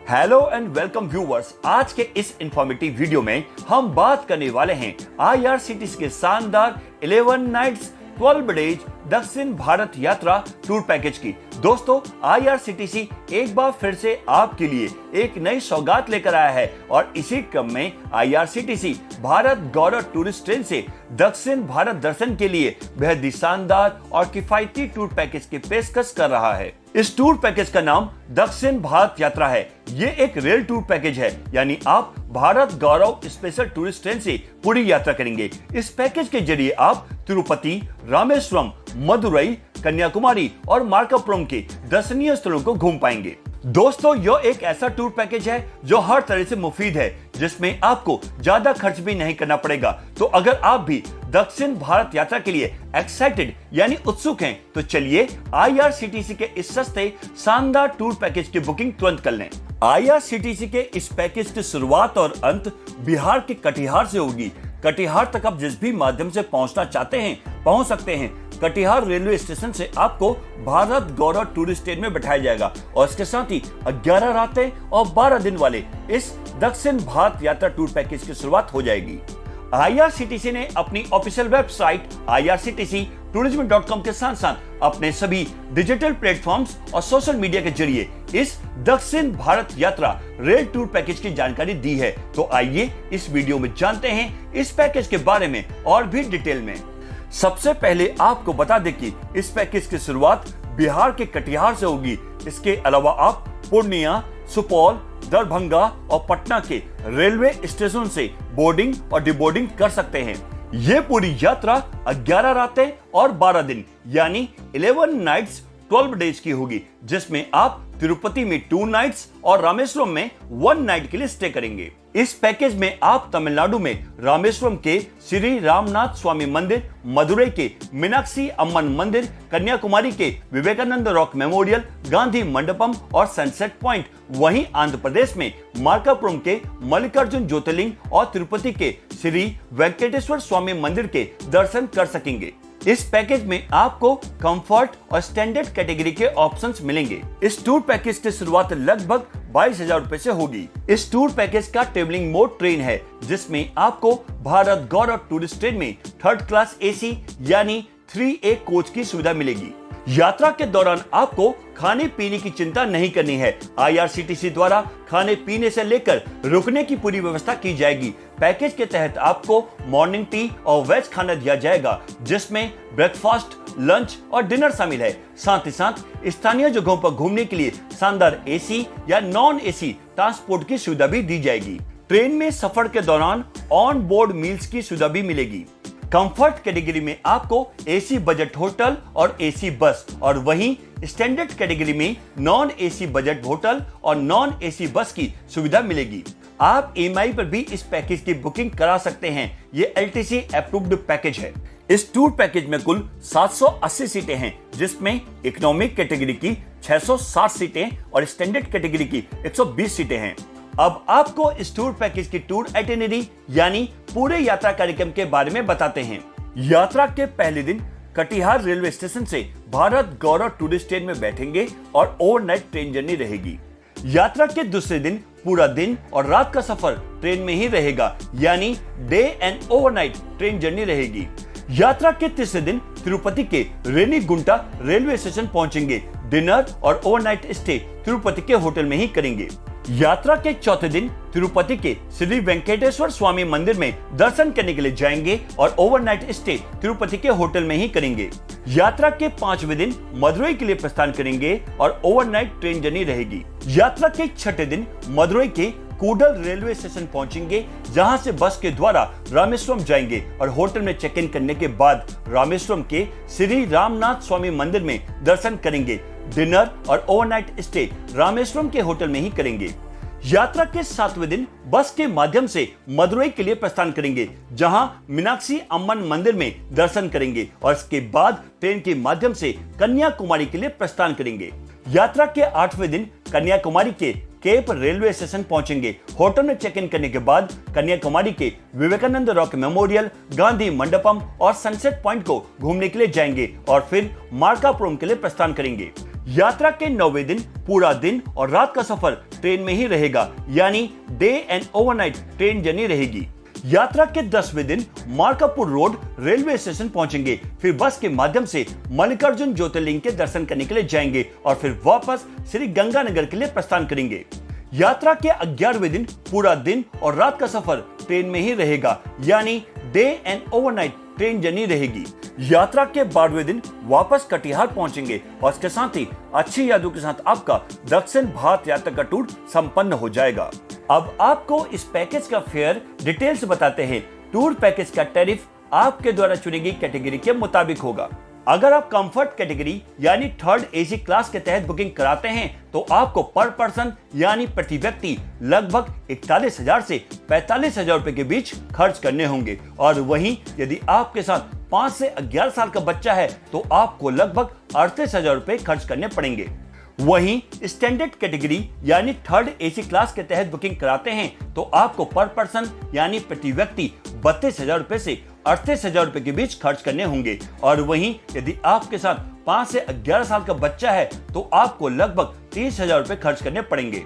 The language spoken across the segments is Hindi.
Hello and welcome viewers. आज के इस इंफॉर्मेटिव वीडियो में हम बात करने वाले हैं आईआरसीटीसी के शानदार 11 नाइट्स 12 डेज दक्षिण भारत यात्रा टूर पैकेज की। दोस्तों, आईआरसीटीसी एक बार फिर से आपके लिए एक नई सौगात लेकर आया है और इसी क्रम में आईआरसीटीसी भारत गौरव टूरिस्ट ट्रेन से दक्षिण भारत दर्शन के लिए बेहद ही शानदार और किफायती टूर पैकेज की पेशकश कर रहा है। इस टूर पैकेज का नाम दक्षिण भारत यात्रा है। ये एक रेल टूर पैकेज है, यानी आप भारत गौरव स्पेशल टूरिस्ट ट्रेन से पूरी यात्रा करेंगे। इस पैकेज के जरिए आप तिरुपति, रामेश्वरम, मदुरई, कन्याकुमारी और मार्कापुरम के दर्शनीय स्थलों को घूम पाएंगे। दोस्तों, यह एक ऐसा टूर पैकेज है जो हर तरह से मुफीद है, जिसमें आपको ज्यादा खर्च भी नहीं करना पड़ेगा। तो अगर आप भी दक्षिण भारत यात्रा के लिए एक्साइटेड यानी उत्सुक हैं, तो चलिए आईआरसीटीसी के इस सस्ते शानदार टूर पैकेज की बुकिंग तुरंत कर लें। आईआरसीटीसी के इस पैकेज की शुरुआत और अंत बिहार के कटिहार से होगी। कटिहार तक आप जिस भी माध्यम से पहुंचना चाहते हैं पहुंच सकते हैं। कटिहार रेलवे स्टेशन से आपको भारत गौरव टूरिस्ट ट्रेन में बैठाया जाएगा और इसके साथ ही 11 रातें और 12 दिन वाले इस दक्षिण भारत यात्रा टूर पैकेज की शुरुआत हो जाएगी। आईआरसीटीसी ने अपनी ऑफिशियल वेबसाइट irctctourism.com के साथ साथ अपने सभी डिजिटल प्लेटफॉर्म्स और सोशल मीडिया के जरिए इस दक्षिण भारत यात्रा रेल टूर पैकेज की जानकारी दी है। तो आइए इस वीडियो में जानते हैं इस पैकेज के बारे में और भी डिटेल में। सबसे पहले आपको बता दें कि इस पैकेज की शुरुआत बिहार के कटिहार से होगी। इसके अलावा आप पूर्णिया, सुपौल, दरभंगा और पटना के रेलवे स्टेशन से बोर्डिंग और डिबोर्डिंग कर सकते हैं। ये पूरी यात्रा 11 रातें और 12 दिन यानी 11 नाइट्स 12 डेज की होगी, जिसमें आप तिरुपति में 2 नाइट्स और रामेश्वरम में 1 नाइट के लिए स्टे करेंगे। इस पैकेज में आप तमिलनाडु में रामेश्वरम के श्री रामनाथ स्वामी मंदिर, मदुरई के मीनाक्षी अम्मन मंदिर, कन्याकुमारी के विवेकानंद रॉक मेमोरियल, गांधी मंडपम और सनसेट पॉइंट, वहीं आंध्र प्रदेश में मार्कापुरम के मल्लिकार्जुन ज्योतिर्लिंग और तिरुपति के श्री वेंकटेश्वर स्वामी मंदिर के दर्शन कर सकेंगे। इस पैकेज में आपको कंफर्ट और स्टैंडर्ड कैटेगरी के ऑप्शंस मिलेंगे। इस टूर पैकेज की शुरुआत लगभग 22,000 रुपए से होगी। इस टूर पैकेज का ट्रेवलिंग मोड ट्रेन है, जिसमें आपको भारत गौरव टूरिस्ट ट्रेन में 3rd क्लास एसी यानी 3A कोच की सुविधा मिलेगी। यात्रा के दौरान आपको खाने पीने की चिंता नहीं करनी है। आईआरसीटीसी द्वारा खाने पीने से लेकर रुकने की पूरी व्यवस्था की जाएगी। पैकेज के तहत आपको मॉर्निंग टी और वेज खाना दिया जाएगा, जिसमें ब्रेकफास्ट, लंच और डिनर शामिल है। साथ ही साथ स्थानीय जगहों पर घूमने के लिए शानदार एसी या नॉन एसी ट्रांसपोर्ट की सुविधा भी दी जाएगी। ट्रेन में सफर के दौरान ऑन बोर्ड मील्स की सुविधा भी मिलेगी। कंफर्ट कैटेगरी में आपको एसी बजट होटल और एसी बस, और वहीं स्टैंडर्ड कैटेगरी में नॉन एसी बजट होटल और नॉन एसी बस की सुविधा मिलेगी। आप ईएमआई पर भी इस पैकेज की बुकिंग करा सकते हैं। ये एलटीसी अप्रूव्ड पैकेज है। इस टूर पैकेज में कुल 780 सीटें हैं, जिसमें इकोनॉमिक कैटेगरी की 660 सीटें और स्टैंडर्ड कैटेगरी की 120 सीटें हैं। अब आपको इस टूर पैकेज की टूर आइटिनरी यानी पूरे यात्रा कार्यक्रम के बारे में बताते हैं। यात्रा के पहले दिन कटिहार रेलवे स्टेशन से भारत गौरव टूरिस्ट ट्रेन में बैठेंगे और ओवरनाइट ट्रेन जर्नी रहेगी। यात्रा के दूसरे दिन पूरा दिन और रात का सफर ट्रेन में ही रहेगा, यानी day and overnight train journey रहेगी। यात्रा के तीसरे दिन तिरुपति के रेनीगुंटा रेलवे स्टेशन पहुंचेंगे। डिनर और ओवरनाइट स्टे तिरुपति के होटल में ही करेंगे। यात्रा के चौथे दिन तिरुपति के श्री वेंकटेश्वर स्वामी मंदिर में दर्शन करने के लिए जाएंगे और ओवरनाइट स्टे तिरुपति के होटल में ही करेंगे। यात्रा के 5वें दिन मदुरई के लिए प्रस्थान करेंगे और ओवरनाइट ट्रेन जर्नी रहेगी। यात्रा के 6ठे दिन मदुरई के कूडल रेलवे स्टेशन पहुंचेंगे, जहां से बस के द्वारा रामेश्वरम जाएंगे और होटल में चेक इन करने के बाद रामेश्वरम के श्री रामनाथ स्वामी मंदिर में दर्शन करेंगे। डिनर और ओवरनाइट स्टे रामेश्वरम के होटल में ही करेंगे। यात्रा के 7वें दिन बस के माध्यम से मदुरई के लिए प्रस्थान करेंगे, जहां मीनाक्षी अम्मन मंदिर में दर्शन करेंगे और इसके बाद ट्रेन के माध्यम से कन्याकुमारी के लिए प्रस्थान करेंगे। यात्रा के 8वें दिन कन्याकुमारी के केप रेलवे स्टेशन पहुंचेंगे। होटल में चेक इन करने के बाद कन्याकुमारी के विवेकानंद रॉक मेमोरियल, गांधी मंडपम और सनसेट पॉइंट को घूमने के लिए जाएंगे और फिर मार्कापुरम के लिए प्रस्थान करेंगे। यात्रा के 9वें दिन पूरा दिन और रात का सफर ट्रेन में ही रहेगा, यानी day and overnight train journey रहेगी। यात्रा के 10वें दिन मार्कापुर रोड रेलवे स्टेशन पहुंचेंगे, फिर बस के माध्यम से मल्लिकार्जुन ज्योतिर्लिंग के दर्शन करने के लिए जाएंगे और फिर वापस श्री गंगानगर के लिए प्रस्थान करेंगे। यात्रा के 11वें दिन पूरा दिन और रात का सफर ट्रेन में ही रहेगा, यानी day and overnight train journey रहेगी। यात्रा के 12वें दिन वापस कटिहार पहुंचेंगे और इसके साथ ही अच्छी यादों के साथ आपका दक्षिण भारत यात्रा का टूर संपन्न हो जाएगा। अब आपको इस पैकेज का फेयर डिटेल्स बताते हैं। टूर पैकेज का टैरिफ आपके द्वारा चुनी गई कैटेगरी के मुताबिक होगा। अगर आप कंफर्ट कैटेगरी यानी थर्ड एसी क्लास के तहत बुकिंग कराते हैं तो आपको पर पर्सन यानी प्रति व्यक्ति लगभग 41,000 से 45,000 रुपए के बीच खर्च करने होंगे, और वहीं यदि आपके साथ 5 से 11 साल का बच्चा है तो आपको लगभग 38,000 रुपए खर्च करने पड़ेंगे। वहीं स्टैंडर्ड कैटेगरी यानी थर्ड एसी क्लास के तहत बुकिंग कराते हैं तो आपको पर पर्सन यानी प्रति व्यक्ति 32,000 रुपए से 38,000 रुपए के बीच खर्च करने होंगे, और वहीं यदि आपके साथ 5 से 11 साल का बच्चा है तो आपको लगभग 30,000 रुपए खर्च करने पड़ेंगे।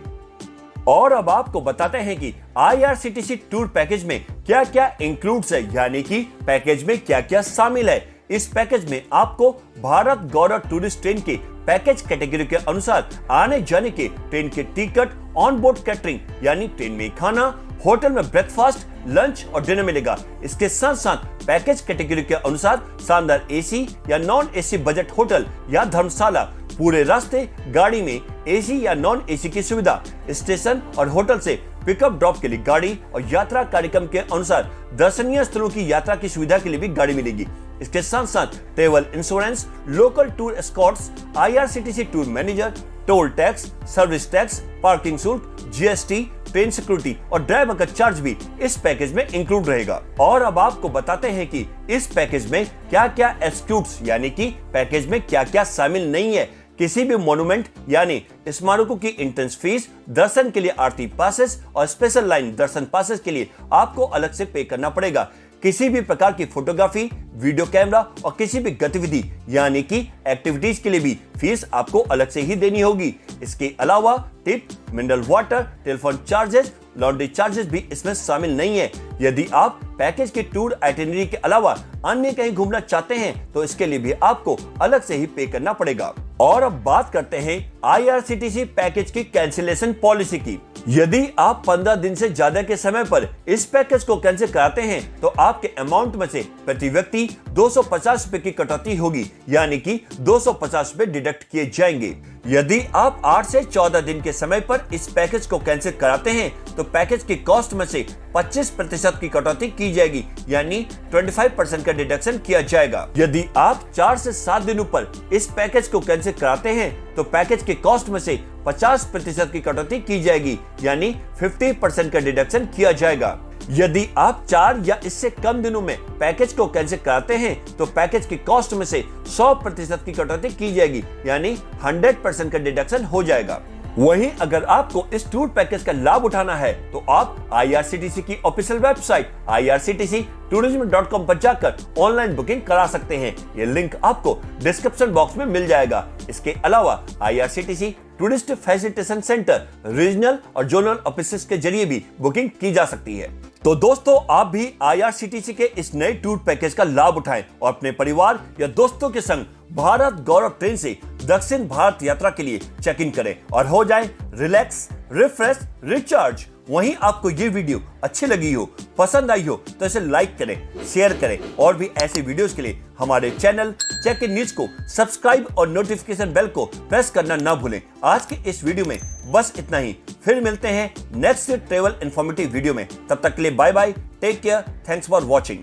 और अब आपको बताते हैं कि IRCTC टूर पैकेज में क्या क्या इंक्लूड्स है, यानी कि पैकेज में क्या क्या शामिल है। इस पैकेज में आपको भारत गौरव टूरिस्ट ट्रेन के पैकेज कैटेगरी के अनुसार आने जाने के ट्रेन के टिकट, ऑन बोर्ड कैटरिंग यानी ट्रेन में खाना, होटल में ब्रेकफास्ट, लंच और डिनर मिलेगा। इसके साथ साथ पैकेज कैटेगरी के अनुसार शानदार एसी या नॉन एसी बजट होटल या धर्मशाला, पूरे रास्ते गाड़ी में एसी या नॉन एसी की सुविधा, स्टेशन और होटल से पिकअप ड्रॉप के लिए गाड़ी, और यात्रा कार्यक्रम के अनुसार दर्शनीय स्थलों की यात्रा की सुविधा के लिए भी गाड़ी मिलेगी। इसके साथ साथ travel insurance, local tour Escorts, IRCTC tour manager, toll tax, service tax, parking शुल्क, GST, ट्रेन सिक्योरिटी और ड्राइवर का चार्ज भी इस पैकेज में इंक्लूड रहेगा। और अब आपको बताते हैं कि इस पैकेज में क्या क्या एक्सक्लूड्स यानी कि पैकेज में क्या क्या शामिल नहीं है। किसी भी मोन्यूमेंट यानी स्मारकों की एंट्रेंस फीस, दर्शन के लिए आरती पासेस और स्पेशल लाइन दर्शन पासेस के लिए आपको अलग से पे करना पड़ेगा। किसी भी प्रकार की फोटोग्राफी, वीडियो कैमरा और किसी भी गतिविधि यानी कि एक्टिविटीज के लिए भी फीस आपको अलग से ही देनी होगी। इसके अलावा tip, mineral water, telephone charges, laundry charges भी इसमें शामिल नहीं है। यदि आप पैकेज के टूर आइटिनरी के अलावा अन्य कहीं घूमना चाहते हैं तो इसके लिए भी आपको अलग से ही पे करना पड़ेगा। और अब बात करते हैं IRCTC पैकेज की कैंसिलेशन पॉलिसी की। यदि आप 15 दिन से ज्यादा के समय पर इस पैकेज को कैंसिल कराते हैं तो आपके अमाउंट में से प्रति व्यक्ति 250 रुपए की कटौती होगी, यानी कि 250 रुपए डिडक्ट किए जाएंगे। यदि आप 8 से 14 दिन के समय पर इस पैकेज को कैंसिल कराते हैं तो पैकेज की कॉस्ट में से 25% की कटौती की जाएगी, यानी 25% का डिडक्शन किया जाएगा। यदि आप 4 से 7 दिनों पर इस पैकेज को कैंसिल कराते हैं तो पैकेज की कॉस्ट में से 50% की कटौती की जाएगी, यानी 50% का डिडक्शन किया जाएगा। यदि आप 4 या इससे कम दिनों में पैकेज को कैंसिल कराते हैं तो पैकेज की कॉस्ट में से 100% की कटौती की जाएगी, यानी 100% का डिडक्शन हो जाएगा। वहीं अगर आपको इस टूर पैकेज का लाभ उठाना है तो आप IRCTC की ऑफिशियल वेबसाइट irctctourism.com पर जाकर ऑनलाइन बुकिंग करा सकते हैं। ये लिंक आपको डिस्क्रिप्शन बॉक्स में मिल जाएगा। इसके अलावा IRCTC tourist facilitation centre, regional और जोनल ऑफिसेस के जरिए भी बुकिंग की जा सकती है। तो दोस्तों, आप भी IRCTC के इस नए टूर पैकेज का लाभ उठाएं और अपने परिवार या दोस्तों के संग भारत गौरव ट्रेन से दक्षिण भारत यात्रा के लिए चेक इन करें और हो जाएं रिलैक्स, रिफ्रेश, रिचार्ज। वहीं आपको ये वीडियो अच्छी लगी हो, पसंद आई हो तो इसे लाइक करें, शेयर करें और भी ऐसे वीडियोस के लिए हमारे चैनल चेक इन न्यूज को सब्सक्राइब और नोटिफिकेशन बेल को प्रेस करना ना भूलें। आज के इस वीडियो में बस इतना ही। फिर मिलते हैं नेक्स्ट ट्रेवल इंफॉर्मेटिव वीडियो में। तब तक के लिए bye bye, take care, thanks for watching.